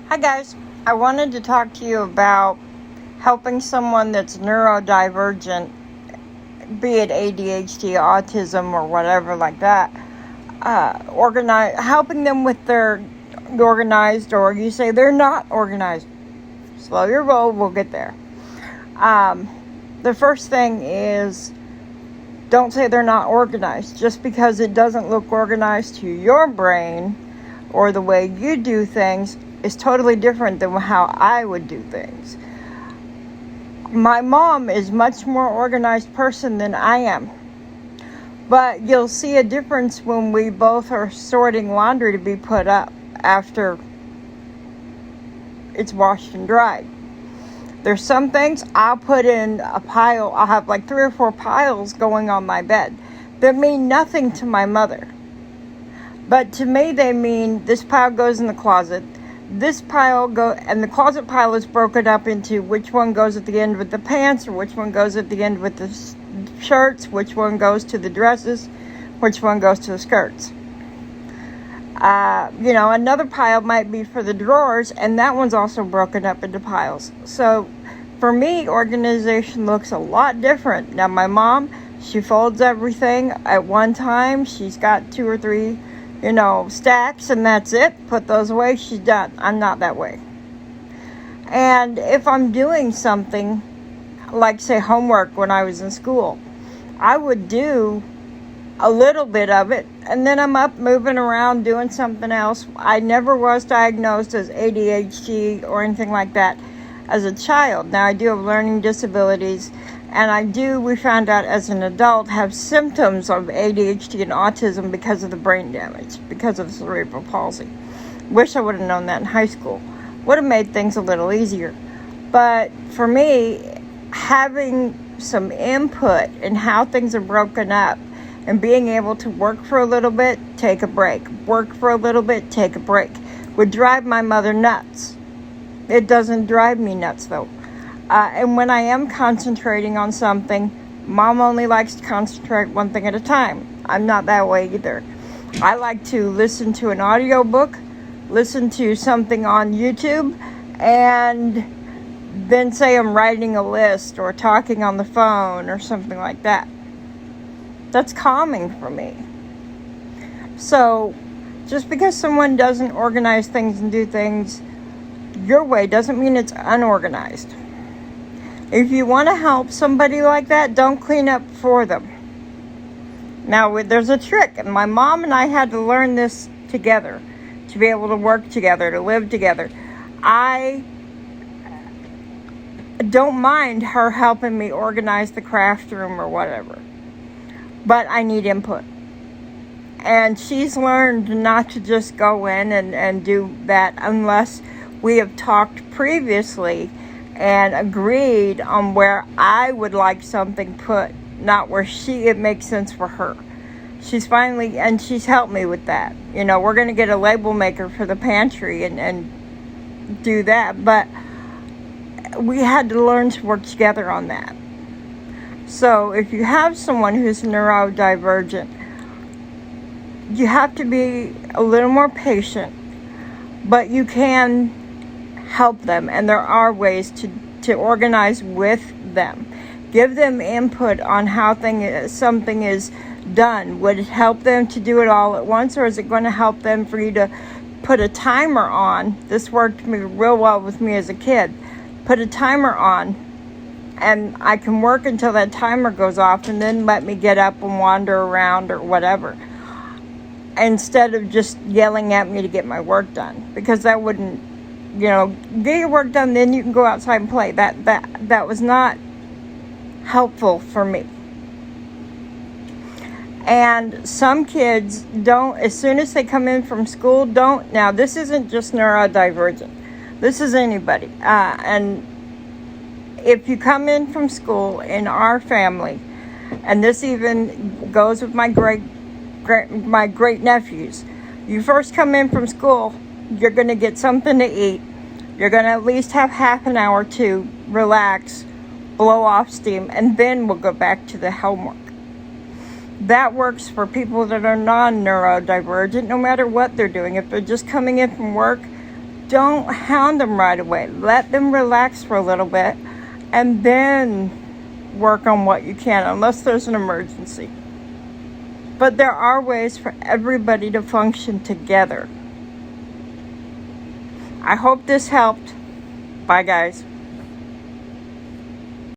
Hi guys, I wanted to talk to you about helping someone that's neurodivergent, be it ADHD, autism, or whatever like that, helping them with their organized, or you say they're not organized. Slow your roll, we'll get there. The first thing is, don't say they're not organized. Just because it doesn't look organized to your brain or the way you do things is totally different than how I would do things. My mom is much more organized person than I am. But you'll see a difference when we both are sorting laundry to be put up after it's washed and dried. There's some things I'll put in a pile. I'll have like 3 or 4 piles going on my bed that mean nothing to my mother. But to me, they mean this pile goes in the closet. This pile and the closet pile is broken up into which one goes at the end with the pants, or which one goes at the end with the shirts, which one goes to the dresses, which one goes to the skirts. Another pile might be for the drawers, and that one's also broken up into piles. So for me, organization looks a lot different. Now my mom, she folds everything at one time. She's got 2 or 3 stacks, and that's it. Put those away, she's done. I'm not that way. And if I'm doing something, like say homework when I was in school, I would do a little bit of it, and then I'm up moving around doing something else. I never was diagnosed as ADHD or anything like that as a child. Now I do have learning disabilities, and we found out as an adult, have symptoms of ADHD and autism because of the brain damage, because of cerebral palsy. Wish I would have known that in high school. Would have made things a little easier. But for me, having some input in how things are broken up and being able to work for a little bit, take a break, work for a little bit, take a break, would drive my mother nuts. It doesn't drive me nuts though. And when I am concentrating on something, Mom only likes to concentrate one thing at a time. I'm not that way either. I like to listen to an audiobook, listen to something on YouTube, and then say I'm writing a list or talking on the phone or something like that. That's calming for me. So, just because someone doesn't organize things and do things your way doesn't mean it's unorganized. If you want to help somebody like that, don't clean up for them. Now, there's a trick, and my mom and I had to learn this together to be able to work together, to live together. I don't mind her helping me organize the craft room or whatever, but I need input. And she's learned not to just go in and do that unless we have talked previously and agreed on where I would like something put, not where it makes sense for her. She's helped me with that. We're going to get a label maker for the pantry and do that, but we had to learn to work together on that. So if you have someone who's neurodivergent, you have to be a little more patient, but you can help them, and there are ways to organize with them. Give them input on how something is done. Would it help them to do it all at once, or is it going to help them for you to put a timer on? This worked real well with me as a kid. Put a timer on, and I can work until that timer goes off, and then let me get up and wander around or whatever, instead of just yelling at me to get my work done, because that wouldn't, get your work done, then you can go outside and play. That was not helpful for me. And some kids don't, as soon as they come in from school, now this isn't just neurodivergent, this is anybody, and if you come in from school in our family, and this even goes with my great nephews, you first come in from school, you're going to get something to eat, you're going to at least have half an hour to relax, blow off steam, and then we'll go back to the homework. That works for people that are non-neurodivergent, no matter what they're doing. If they're just coming in from work, don't hound them right away. Let them relax for a little bit and then work on what you can, unless there's an emergency. But there are ways for everybody to function together. I hope this helped. Bye, guys.